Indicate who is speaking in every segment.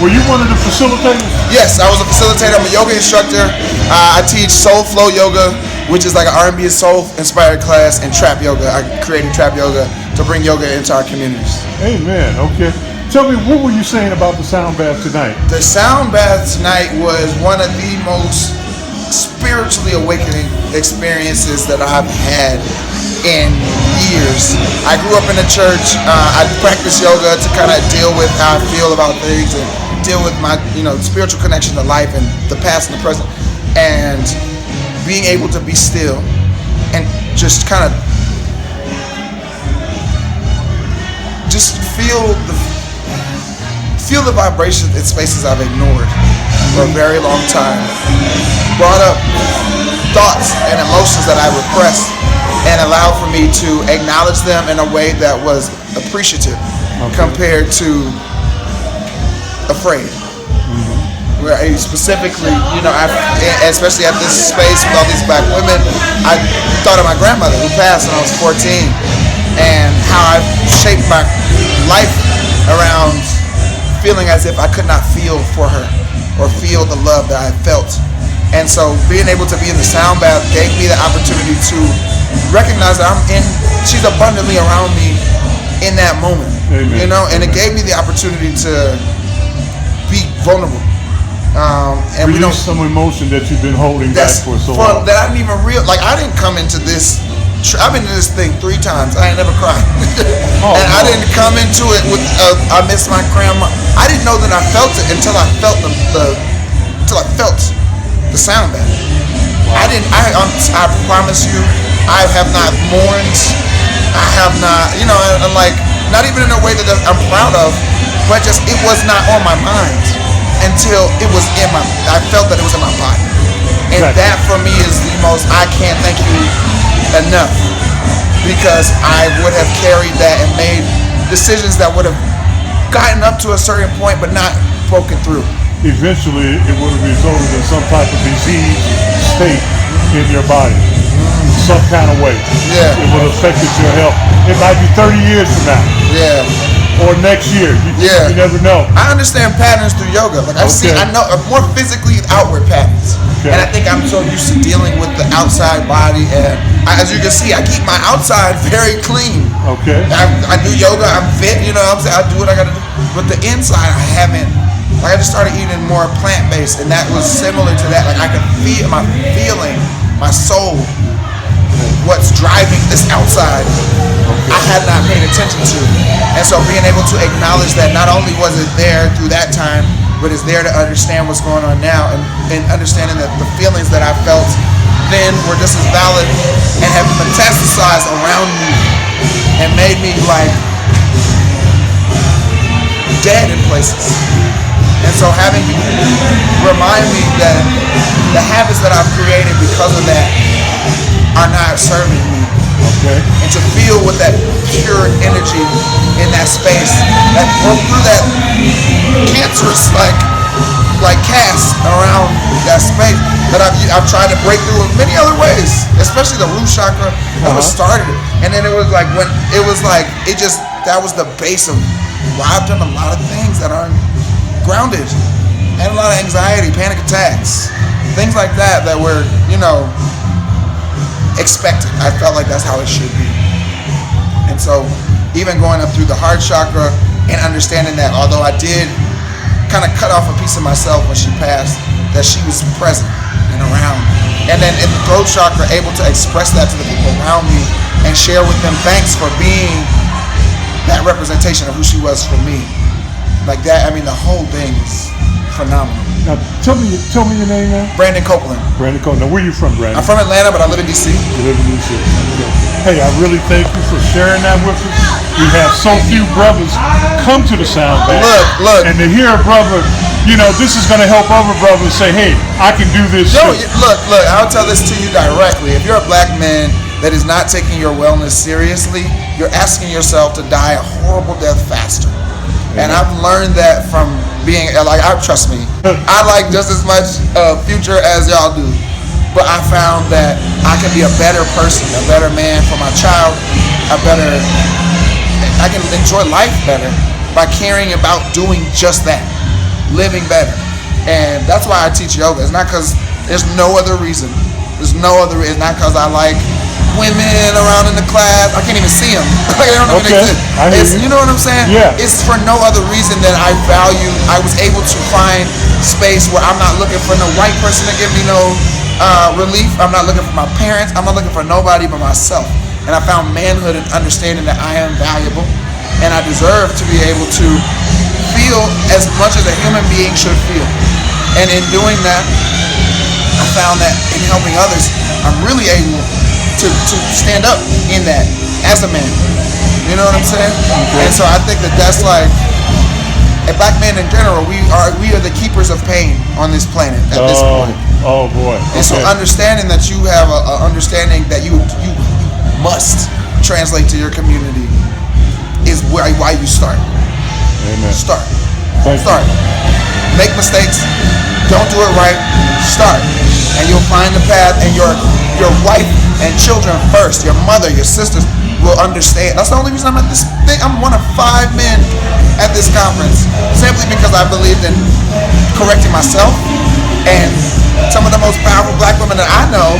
Speaker 1: Were you one of the facilitators?
Speaker 2: Yes, I was a facilitator. I'm a yoga instructor. I teach soul flow yoga, which is like an R&B and soul inspired class, and trap yoga. I created trap yoga to bring yoga into our communities.
Speaker 1: Amen. Okay. Tell me, what were you saying about the sound bath tonight?
Speaker 2: The sound bath tonight was one of the most spiritually awakening experiences that I've had in years. I grew up in a church. I practice yoga to kind of deal with how I feel about things and deal with my, spiritual connection to life and the past and the present. And being able to be still and just kind of just feel the vibrations in spaces I've ignored for a very long time, brought up thoughts and emotions that I repressed, and allowed for me to acknowledge them in a way that was appreciative compared to afraid. Where I specifically, especially at this space with all these black women, I thought of my grandmother who passed when I was 14, and how I shaped my life around feeling as if I could not feel for her or feel the love that I felt. And so being able to be in the sound bath gave me the opportunity to recognize that she's abundantly around me in that moment.
Speaker 1: Amen.
Speaker 2: And it gave me the opportunity to be vulnerable.
Speaker 1: And release some emotion that you've been holding back for so long.
Speaker 2: That I didn't even realize. Like, I didn't come into this. I've been to this thing 3 times. I ain't never cried. I didn't come into it with I miss my grandma. I didn't know that I felt it until I felt the sound bath. Wow. I promise you, I have not mourned. I have not, I'm like, not even in a way that I'm proud of, but just it was not on my mind until it was I felt that it was in my body. And that for me is the most, I can't thank you enough, because I would have carried that and made decisions that would have gotten up to a certain point but not broken through.
Speaker 1: Eventually it would have resulted in some type of disease state in your body, some kind of way.
Speaker 2: Yeah.
Speaker 1: It would have affected your health. It might be 30 years from now.
Speaker 2: Yeah.
Speaker 1: Or next year. You never know.
Speaker 2: I understand patterns through yoga. Like I know more physically outward patterns. Okay. And I think I'm so used to dealing with the outside body, and as you can see, I keep my outside very clean.
Speaker 1: Okay.
Speaker 2: I do yoga, I'm fit, I do what I gotta do. But the inside I haven't. Like, I just started eating more plant-based, and that was similar to that. Like, I could feel my feeling, my soul, what's driving this outside, I had not paid attention to. And so being able to acknowledge that not only was it there through that time, but it's there to understand what's going on now, and understanding that the feelings that I felt then were just as valid and have metastasized around me and made me like dead in places. And so having you remind me that the habits that I've created because of that are not serving me.
Speaker 1: Okay.
Speaker 2: And to feel with that pure energy in that space that broke through that cancerous like cast around that space that I've tried to break through in many other ways, especially the root chakra. That was started it. And then it was like that was the base of why I've done a lot of things that aren't grounded, and a lot of anxiety, panic attacks, things like that were, expected. I felt like that's how it should be. And so even going up through the heart chakra and understanding that although I did kind of cut off a piece of myself when she passed, that she was present and around. And then in the throat chakra, able to express that to the people around me and share with them thanks for being that representation of who she was for me. Like that, the whole thing is phenomenal.
Speaker 1: Now, tell me your name now.
Speaker 2: Brandon Copeland.
Speaker 1: Brandon Copeland. Now, where are you from, Brandon?
Speaker 2: I'm from Atlanta, but I live in D.C.
Speaker 1: You live in D.C. Okay. Hey, I really thank you for sharing that with us. We have so few brothers come to the sound bath.
Speaker 2: Look.
Speaker 1: And to hear a brother, this is going to help other brothers say, hey, I can do this too.
Speaker 2: Look, I'll tell this to you directly. If you're a black man that is not taking your wellness seriously, you're asking yourself to die a horrible death faster. And I've learned that from being, trust me, I like just as much future as y'all do. But I found that I can be a better person, a better man for my child, I can enjoy life better by caring about doing just that. living better. And that's why I teach yoga. It's not because there's no other reason. There's no other reason. It's not because I like women around in the class. I can't even see them. They don't even exist. You know what I'm saying?
Speaker 1: Yeah.
Speaker 2: It's for no other reason than I was able to find space where I'm not looking for no white person to give me no relief. I'm not looking for my parents. I'm not looking for nobody but myself. And I found manhood and understanding that I am valuable and I deserve to be able to feel as much as a human being should feel. And in doing that, I found that in helping others, I'm really able to stand up in that as a man. You know what I'm saying? And so I think that that's like, and black men in general, we are the keepers of pain on this planet at this point.
Speaker 1: Oh boy.
Speaker 2: And so understanding that you have a understanding that you must translate to your community is why you start.
Speaker 1: Amen.
Speaker 2: Start.
Speaker 1: Start.
Speaker 2: Make mistakes. Don't do it right. Start. And you'll find the path, and your wife and children first, your mother, your sisters will understand. That's the only reason I'm at this thing. I'm one of 5 men at this conference, simply because I believed in correcting myself. And some of the most powerful black women that I know,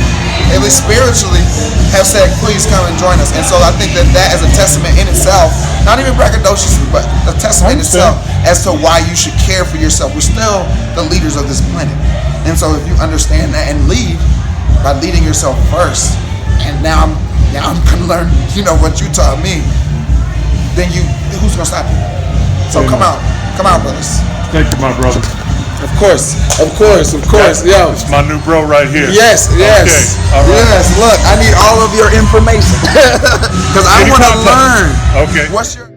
Speaker 2: at least spiritually, have said, please come and join us. And so I think that is a testament in itself, not even braggadociously, but a testament in itself as to why you should care for yourself. We're still the leaders of this planet. And so if you understand that and lead by leading yourself first, and now I'm gonna learn, what you taught me, then who's gonna stop you? So come out, brothers.
Speaker 1: Thank you, my brother.
Speaker 2: Of course. Yo,
Speaker 1: it's my new bro right here.
Speaker 2: Yes.
Speaker 1: Okay. All right.
Speaker 2: Yes. Look, I need all of your information because I want to learn.
Speaker 1: Okay.
Speaker 2: What's your